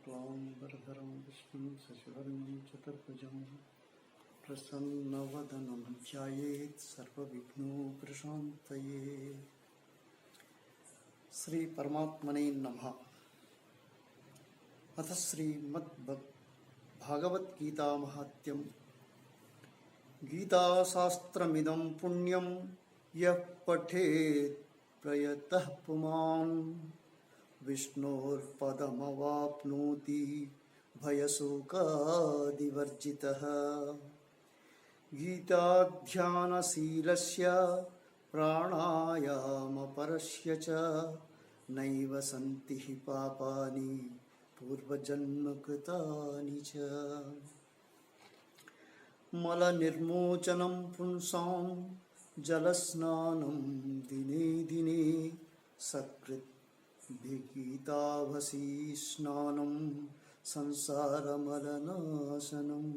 शुक्लाम्बरधरं विष्णुं शशिवर्णं चतुर्भुजं प्रसन्नवदनं ध्यायेत् सर्वविघ्नोपशान्तये। श्री परमात्मने नमः। अथ श्रीमद्भागवद्गीता महात्म्यं। गीताशास्त्रमिदं पुण्यं यः पठेत् प्रयतः पुमान् विष्णोर्पदमवाप्नोति भयशोकादिवर्जितः। गीताध्यानशीलस्य प्राणायामपरस्य च नैव सन्ति हि पापानि पूर्वजन्मकृतानि च। मलनिर्मोचनं पुंसां जलस्नानं दिने दिने सकृद्भिगीताभसी स्नानं संसारमलनाशनम्।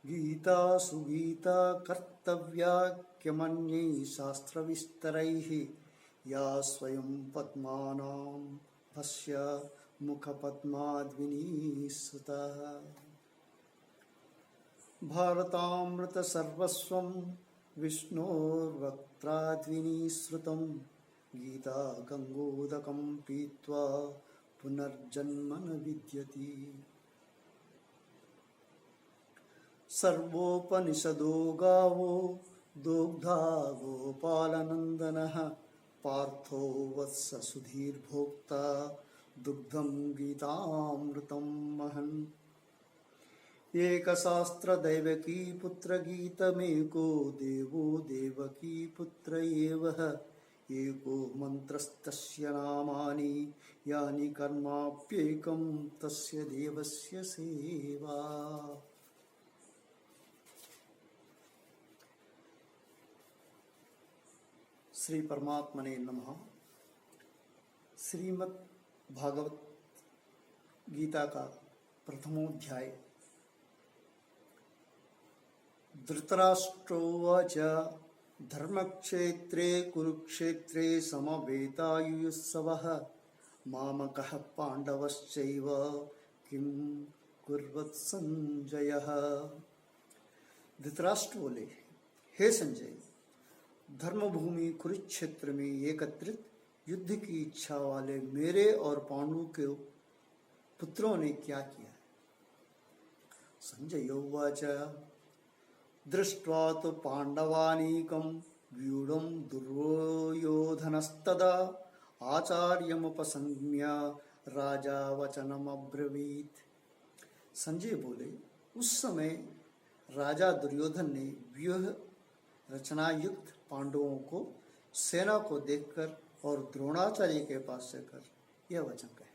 गीता सुगीता कर्तव्या किमन्यैः शास्त्रविस्तरैः या स्वयं पद्मानां भस्य मुखपद्माद्विनीसुता। भारतामृतसर्वस्वं विष्णोर्वक्त्राद्विनीश्रुतं गीता गङ्गोदकं पीत्वा पुनर्जन्म न विद्यति। सर्वोपनिषदो गावो दोग्धा गोपालनन्दनः पार्थो वत्स सुधीर्भोक्ता दुग्धं गीतामृतं महन्। एकशास्त्रदैवकी पुत्रगीतमेको देवो देवकी पुत्र एव एको मन्त्रस्तस्य नामानि यानि कर्माप्येकं तस्य देवस्य सेवा। श्री परमात्मने नमः। श्रीमद् भागवत गीता का प्रथमोध्याय। धृतराष्ट्रोवाच धर्मक्षेत्रे कुरुक्षेत्रे समवेतायुयुत्सवः मामकः पाण्डवश्चैव किं कुर्वत् संजयः। धृतराष्ट्र बोले, हे संजय, धर्मभूमि कुरुक्षेत्र में एकत्रित युद्ध की इच्छा वाले मेरे और पांडु के पुत्रों ने क्या किया। संजय उवाच दृष्ट्वा तो पांडवानीकं व्यूढं दुर्योधनस्तदा आचार्यमुपसंज्ञ राजा वचनमब्रवीत्। संजय बोले, उस समय राजा दुर्योधन ने व्यूह रचना युक्त पांडवों को सेना को देखकर और द्रोणाचार्य के पास से कर यह वचन कहे,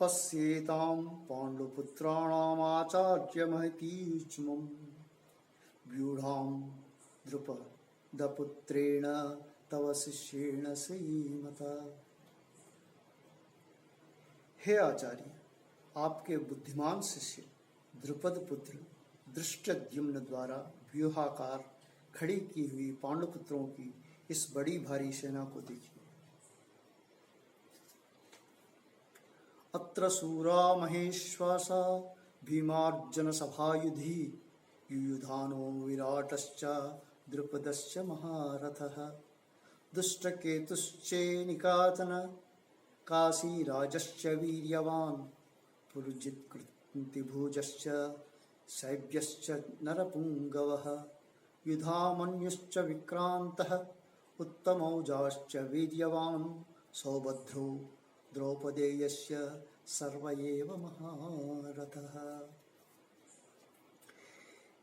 पश्येतां पांडुपुत्राणाम् आचार्यमहतीक्ष्मं व्यूढां द्रुपदपुत्रेण तव शिष्येण श्रीमता। हे आचार्य, आपके बुद्धिमान शिष्य द्रुपद पुत्र धृष्टद्युम्न द्वारा व्यूहाकार खड़ी की हुई पांडुपुत्रों की इस बड़ी भारी सेना को देखिए। अत्र सूरा महेश्वासा भीमार्जुन सभायुधि युयुधानो विराटश्च द्रुपदश्च महारथः दुष्टकेतुश्चेनिकातन काशीराजश्च वीर्यवान् पुरुजित्कृतिभुजश्च शैब्यश्च नरपुङ्गवः युधामन्युश्च विक्रान्तः उत्तमौजाश्च वीर्यवान् सौभद्रो द्रौपदेयस्य सर्व एव महारथः।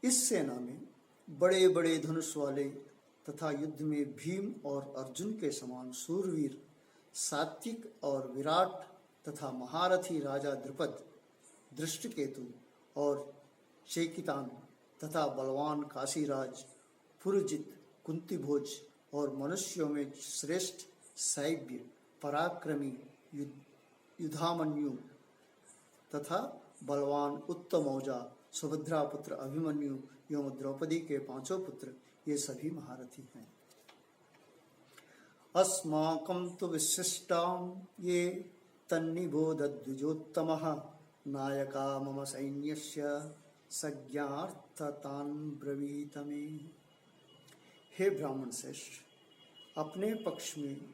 इस सेना में बड़े बड़े धनुष वाले तथा युद्ध में भीम और अर्जुन के समान सूरवीर सात्विक और विराट तथा महारथी राजा द्रुपद, दृष्टकेतु और चेकितान तथा बलवान काशीराज, पुरजित, कुंतीभोज और मनुष्यों में श्रेष्ठ सैब्य, पराक्रमी युधामन्यु तथा बलवान उत्तमौजा, सुभद्रा पुत्र अभिमन्यु एवं द्रौपदी के पांचों पुत्र, ये सभी महारथी हैं। अस्माकं तु विशिष्टां ये तन्निबोधद्विजोत्तमः नायका मम सैन्यस्य संज्ञार्थतान् ब्रवीत मे। हे ब्राह्मण श्रेष्ठ, अपने पक्ष में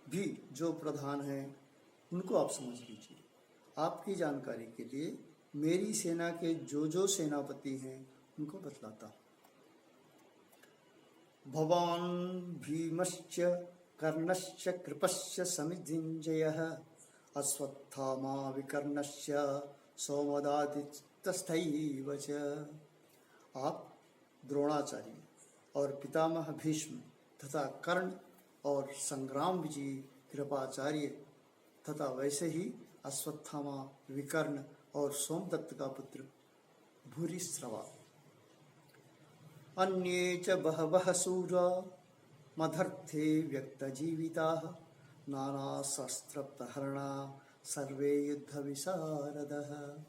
भी जो प्रधान हैं उनको आप समझ लीजिए। आपकी जानकारी के लिए मेरी सेना के जो सेनापति हैं उनको बतलाता हूँ। भवान् भीमश्च कर्णश्च कृपश्च समितिञ्जयः अश्वत्थामा विकर्णश्च सौमदादितस्थैव च। आप द्रोणाचार्य और पितामह भीष्म तथा कर्ण और संग्राम विजयी कृपाचार्य तथा वैसे ही अश्वत्थामा, विकर्ण और सोमदत्त का पुत्र भूरिश्रवा, अन्ये च बहवः शूरा मदर्थे व्यक्तजीविताः नानाशस्त्रप्रहरणा सर्वे युद्ध विशारदः।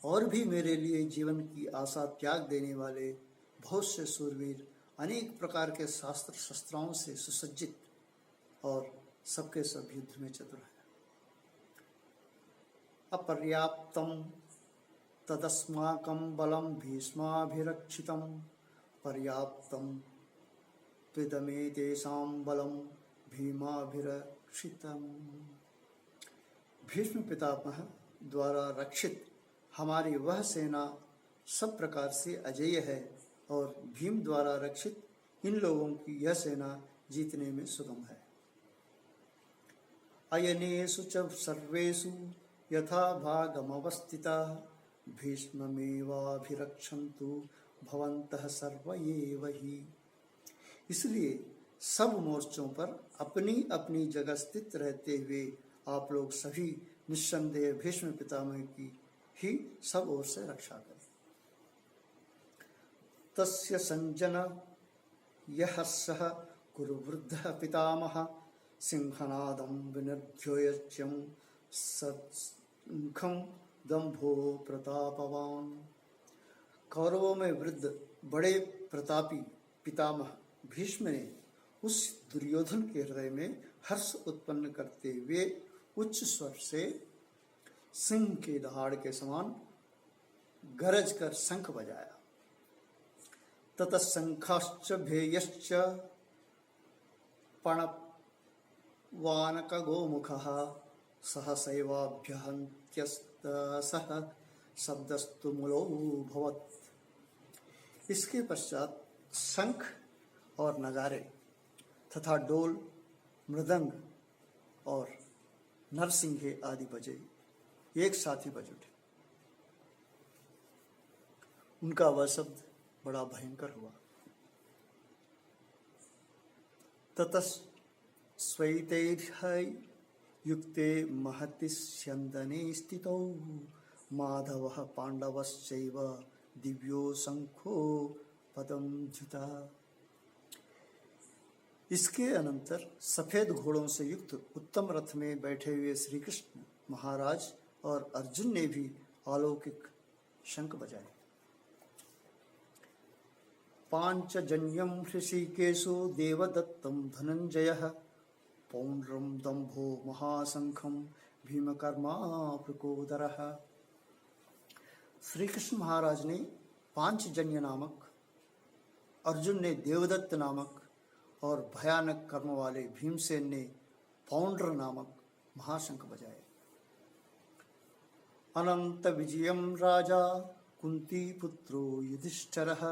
और भी मेरे लिए जीवन की आशा त्याग देने वाले बहुत से शूरवीर अनेक प्रकार के शास्त्र शस्त्रों से सुसज्जित और सबके सब युद्ध में चतुर हैं। अपर्याप्तम तदस्माकं बलं भीष्माभिरक्षितं पर्याप्तं त्विदमेतेषां बलं भीमाभिरक्षितं। भीष्म पितामह द्वारा रक्षित हमारी वह सेना सब प्रकार से अजेय है और भीम द्वारा रक्षित इन लोगों की यह सेना जीतने में सुगम है। अयनेषु च सर्वेषु यथा भागमवस्थिताः भीष्ममेवाभिरक्षन्तु भवन्तः सर्व एव हि। इसलिए सब मोर्चों पर अपनी अपनी जगह स्थित रहते हुए आप लोग सभी निस्संदेह भीष्म पितामह की ही सब ओर से रक्षा करें। तस्य संजन यह सह कुरुवृद्धः पितामह सिंहनादं विनिर्घ्योच्यं सत्संखं दंभो प्रतापवान। कौरवों में वृद्ध बड़े प्रतापी पितामह भीष्म ने उस दुर्योधन के हृदय में हर्ष उत्पन्न करते हुए उच्च स्वर से सिंह के दहाड़ के समान गरज कर शंख बजाया। ततः शंखाश्च भेयश्च पणवानकगोमुखः सहसैवाभ्यहन्त्यस्तसः शब्दस्तु मूलोऽभवत्। इसके पश्चात शंख और नगारे तथा डोल, मृदंग और नरसिंहे आदि बजे एक साथ ही बज उठे। उनका वह शब्द बड़ा भयंकर हुआ। ततः स्वैतैर्है युक्ते महति स्यन्दने स्थितौ माधवः पाण्डवश्चैव दिव्यो शंखो पदमधुता। इसके अनंतर सफेद घोड़ों से युक्त उत्तम रथ में बैठे हुए श्री कृष्ण महाराज और अर्जुन ने भी अलौकिक शंख बजाए। पांचजन्यं ऋषिकेशो देवदत्तं धनंजयः पौंड्रं दंभो महाशंखं भीमकर्मा प्रकोदरः। श्री कृष्ण महाराज ने पांचजन्य नामक, अर्जुन ने देवदत्त नामक और भयानक कर्म वाले भीमसेन ने पौंड्र नामक महाशंख बजाए। अनंत विजयम राजा कुंती पुत्रो युधिष्ठिरः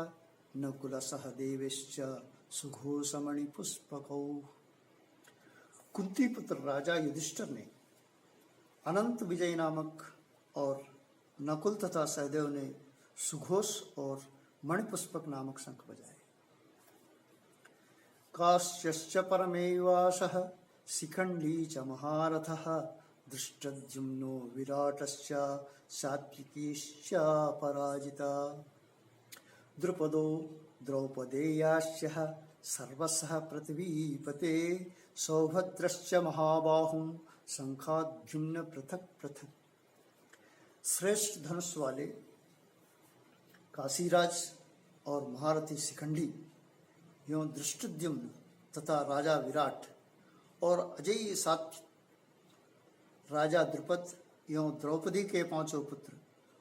नकुल सहदेवश्च सुघोषमणि पुष्पकौ। कुंती पुत्र राजा युधिष्ठिर ने अनंत विजय नामक और नकुल तथा सहदेव ने सुघोष और मणिपुष्पक नामक शंख बजाए। काश्यश्च परमेवासः शिखंडी च महारथः दृष्टद्युम्नो विराटश्च सात्विकीश्च पराजिता। द्रुपदो द्रौपदेयास्यः सर्वशः पृथ्वीपते सौभद्रश्च महाबाहुं शंखाद्युम्न पृथक पृथक। श्रेष्ठ धनुष वाले काशीराज और महारथी शिखंडी एवं दृष्टद्युम्न तथा राजा विराट और अजय सात्विक राजा द्रुपद एवं द्रौपदी के 5 पुत्र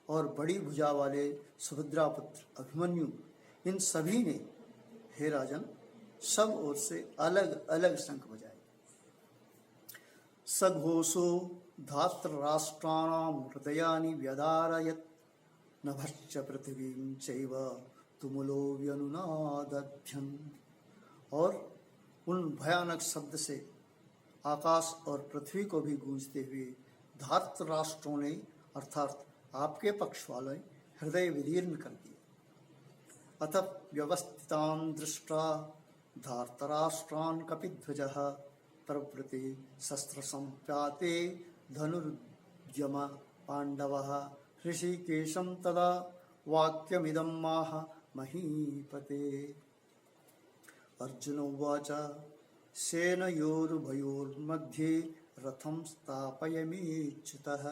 और बड़ी भुजा वाले सुभद्रा पुत्र अभिमन्यु, इन सभी ने, हे राजन, सब ओर से अलग अलग शंख बजाए। सघोषो धातराष्ट्राणां हृदयानि व्यदारयत्, नभश्च पृथिवीं चैव तुमुलो व्यनुनादभ्यन्। और उन भयानक शब्द से आकाश और पृथ्वी को भी गूंजते हुए धातराष्ट्रों ने, अर्थात आपके पक्ष वाले, हृदय विदीर्ण कर दिए। अतः व्यवस्थितान् दृष्ट्वा धार्तराष्ट्रान् कपिध्वजः प्रवृत्ति शस्त्र संप्राते धनुरुद्यम पांडवः ऋषिकेशं तदा वाक्यमिदं माह महीपते। अर्जुन उवाच सेनयोरुभयोर्मध्ये रथं स्थापयामीच्युतः।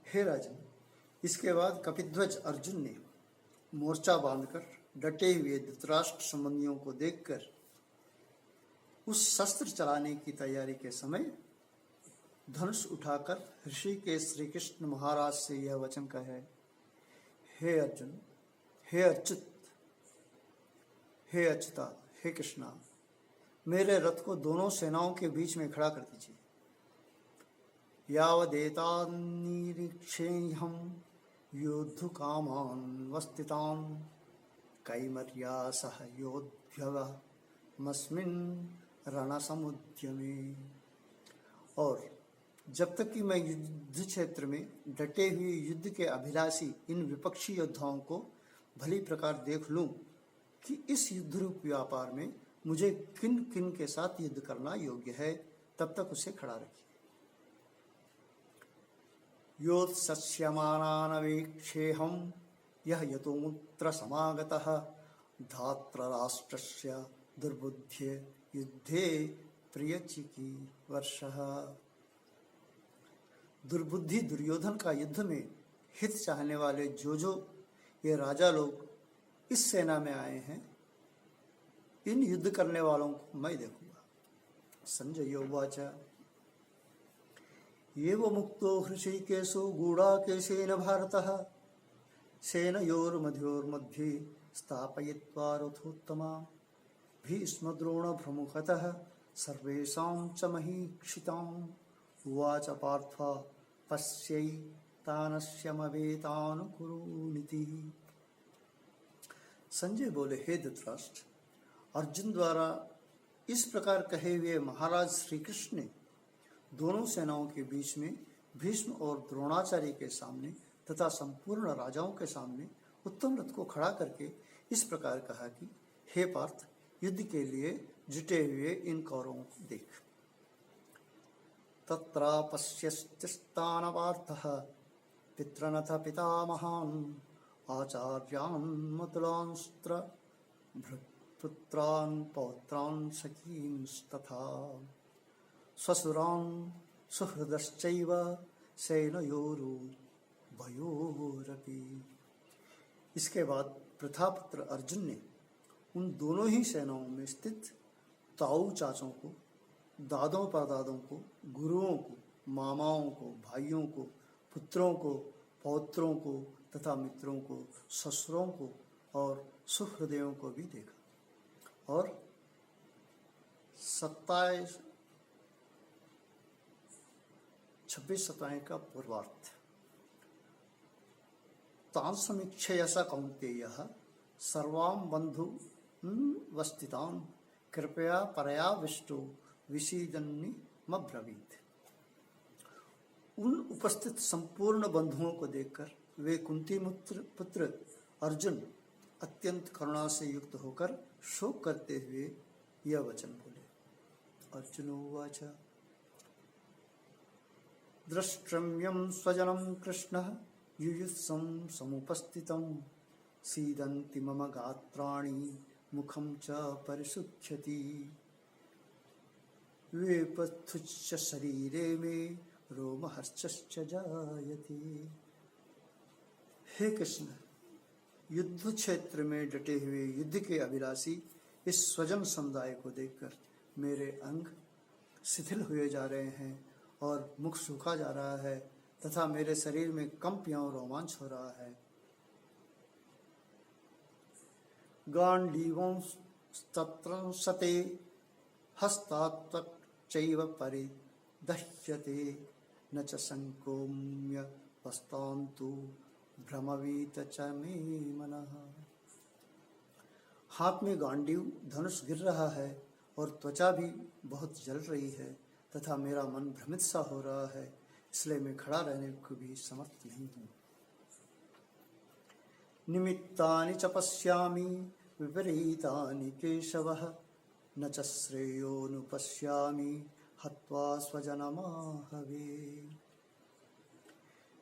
हे राजन, इसके बाद कपिध्वज अर्जुन ने मोर्चा बांधकर डटे हुए धृतराष्ट्र संबंधियों को देखकर उस शस्त्र चलाने की तैयारी के समय धनुष उठाकर ऋषिकेश श्री कृष्ण महाराज से यह वचन कहे, हे अर्जुन, हे अच्युत, हे अच्युता, हे कृष्णा, मेरे रथ को दोनों सेनाओं के बीच में खड़ा कर दीजिए। यावदेतान्निरीक्षेऽहं योद्धुकामान् वस्थितान् कैमर्या सह योद्धव्यमस्मिन् रणसमुद्यमे। और जब तक कि मैं युद्ध क्षेत्र में डटे हुए युद्ध के अभिलाषी इन विपक्षी योद्धाओं को भली प्रकार देख लूं कि इस युद्ध रूप व्यापार में मुझे किन किन के साथ युद्ध करना योग्य है, तब तक उसे खड़ा रखिए। योत्सस्यमानानवेक्षेऽहं यः यतोऽमुत्र समागतः धार्तराष्ट्रस्य दुर्बुद्धे युद्धे प्रियचिकीवर्षः। दुर्बुद्धि दुर्योधन का युद्ध में हित चाहने वाले जो ये राजा लोग इस सेना में आए हैं, इन युद्ध करने वालों को मैं देखूंगा। संजय उवाच एवं मुक्तो हृषीकेशो गूढ़ाकेशेन भारतः सेनयोर्मध्योर्मध्ये स्थापयित्वा रथोत्तमा भीष्मद्रोणप्रमुखतः सर्वेषां च महीक्षिताम् उवाच पार्थ पश्यैतानस्यमवेतानुकुरुनिति। संजय बोले, हे धृतराष्ट्र, अर्जुन द्वारा इस प्रकार कहे हुए महाराज श्री कृष्ण ने दोनों सेनाओं के बीच में भीष्म और द्रोणाचार्य के सामने तथा संपूर्ण राजाओं के सामने उत्तम रथ को खड़ा करके इस प्रकार कहा कि हे पार्थ, युद्ध के लिए जुटे हुए इन कौरवों को देख। तत्रापश्यस्तिस्तान पार्थः पितृनथ पितामहान् आचार्यान् मतुलांस्त्र पुत्रान् पौत्रान् सखींस्तथा स्वसुरान् सुहृदश्चैव सेनयोरुभयोरपि। इसके बाद प्रथापुत्र अर्जुन ने उन दोनों ही सेनाओं में स्थित ताऊ चाचों को, दादों परदादों को, गुरुओं को, मामाओं को, भाइयों को, पुत्रों को, पौत्रों को तथा मित्रों को, ससुरों को और सुहृदयों को भी देखा। और 26-27 का पूर्वार्थ। तान् समीक्ष्य स कौन्तेयः सर्वान् बन्धून् वस्थितान् कृपया परयाविष्टो विषीदन्निमब्रवीत्। उन उपस्थित संपूर्ण बंधुओं को देखकर वे कुंती पुत्र अर्जुन अत्यंत करुणा से युक्त होकर शोक करते हुए यह वचन बोले। अर्जुन उवाच द्रष्टव्यं स्वजनं कृष्णः युयुत्सं समुपस्थितं सीदन्ति मम गात्राणि मुखं च परिशुध्यति वेपथुश्च शरीरे मे रोमहर्षश्च जायते। हे कृष्ण, युद्ध क्षेत्र में डटे हुए युद्ध के अभिलाषी इस स्वजन समुदाय को देखकर मेरे अंग शिथिल हुए जा रहे हैं और मुख सूखा जा रहा है तथा मेरे शरीर में कंप एवं रोमांच हो रहा है। गांडीवं तत्रंसते हस्तात् चैव परिदह्यते न च संकोम्य वस्तान्तु भ्रमवीत च मे मनः। हाथ में गांडीव धनुष गिर रहा है और त्वचा भी बहुत जल रही है तथा मेरा मन भ्रमित सा हो रहा है, इसलिए मैं खड़ा रहने को भी समर्थ नहीं हूँ। निमित्तानि च पश्यामि विपरीतानि केशवः न च श्रेयोनुपश्यामि हत्वा स्वजनमाहवे।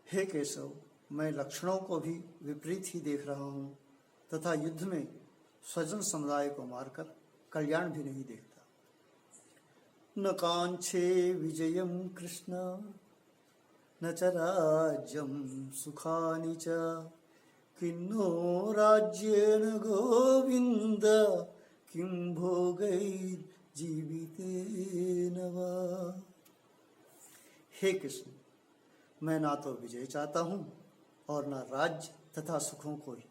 हे केशव, मैं लक्षणों को भी विपरीत ही देख रहा हूँ तथा युद्ध में स्वजन समुदाय को मारकर कल्याण भी नहीं देखता। न कांक्षे विजयं कृष्ण न च राज्यं सुखानि च किन्नो राज्येन गोविन्द किं भोगैर्जीवितेन वा। हे कृष्ण, मैं ना तो विजय चाहता हूँ और ना राज्य तथा सुखों को ही।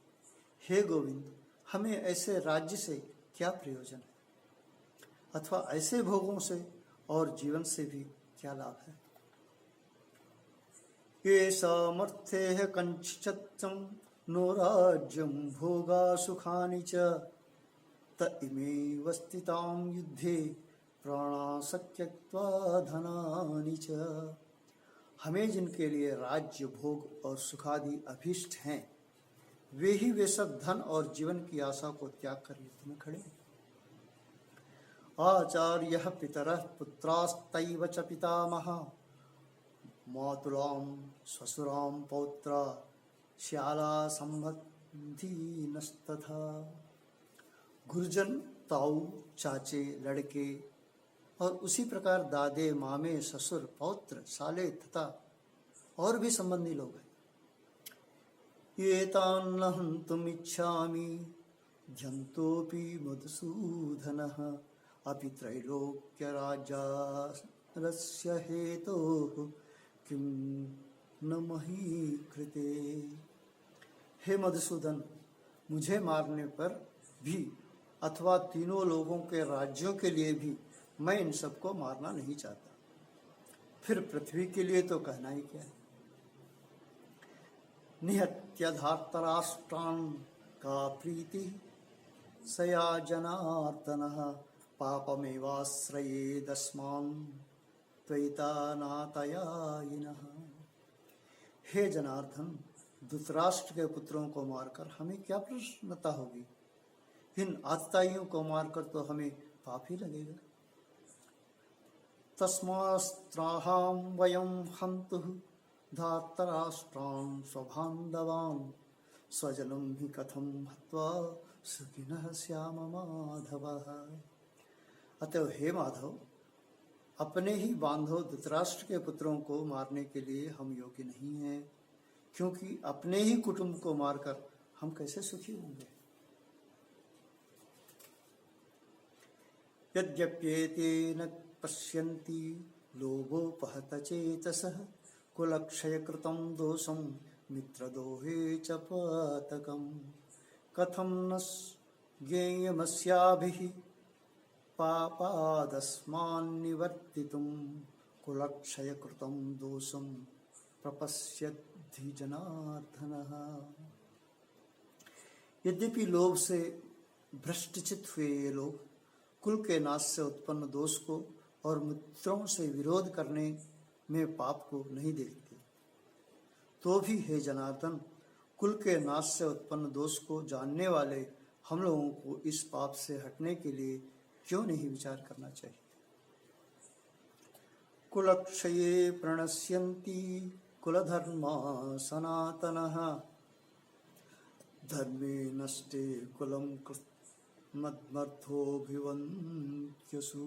हे गोविंद, हमें ऐसे राज्य से क्या प्रयोजन है अथवा ऐसे भोगों से और जीवन से भी क्या लाभ है। ये सामर्थ्य कंचत्यं नो राज्यं भोगा सुखानि च त इमेव स्थितां युद्धे प्राणासक्त्यक्त्वा धनानि च। हमें जिनके लिए राज्य भोग और सुखादि अभीष्ट हैं, वे सब धन और जीवन की आशा को त्याग कर युद्ध में खड़े हैं। आचार्यः पितरः पुत्रास्तैव च पितामहः मातुलां श्वशुरां पौत्रा श्याला संबंधीनस्तथा। गुरुजन, ताऊ, चाचे, लड़के और उसी प्रकार दादे, मामे, ससुर, पौत्र, साले तथा और भी संबंधी लोग हैं। ये तान् हन्तुम् इच्छामि ध्यन्तोऽपि मधुसूदनः अपि त्रैलोक्य राज्यस्य हेतोः किं न मही कृते। हे मधुसूदन, मुझे मारने पर भी अथवा तीनों लोगों के राज्यों के लिए भी मैं इन सबको मारना नहीं चाहता। फिर पृथ्वी के लिए तो कहना ही क्या है। निहत्य धार्तराष्ट्रान् का प्रीति सया जनार्दनः पापमेवाश्रयेदस्मान् त्वयितानातयायिनः। हे जनार्दन, धृतराष्ट्र के पुत्रों को मारकर हमें क्या प्रसन्नता होगी। इन आतताइयों को मारकर तो हमें पाप ही लगेगा। तस्मास्त्राहं वयं हन्तुः धार्तराष्ट्रान् स्वबान्धवान् स्वजनं हि कथं हत्वा सुखिनः स्याम माधवः। अतः हे माधव, अपने ही बांधव धृतराष्ट्र के पुत्रों को मारने के लिए हम योग्य नहीं हैं, क्योंकि अपने ही कुटुंब को मारकर हम कैसे सुखी होंगे। यद्यप्येते न पश्यन्ति लोभोपहत चेतसः कुलक्षयकृतं दोषं मित्रदोहे च पातकं कथं न ज्ञेयमस्याभिः पापादस्मान्निवर्तितुं कुलक्षयकृतं दोषं प्रपश्यद्धि जनार्दनः। यद्यपि लोभ से भ्रष्टचित हुए ये लोग कुल के नाश से उत्पन्न दोष को और मित्रों से विरोध करने में पाप को नहीं देखते, तो भी हे जनार्दन, कुल के नाश से उत्पन्न दोष को जानने वाले हम लोगों को इस पाप से हटने के लिए क्यों नहीं विचार करना चाहिए। कुलक्षये प्रणश्यन्ति कुलधर्मा सनातनः धर्मे नष्टे कुलं मद्मर्थोऽभिवन्त्यसु।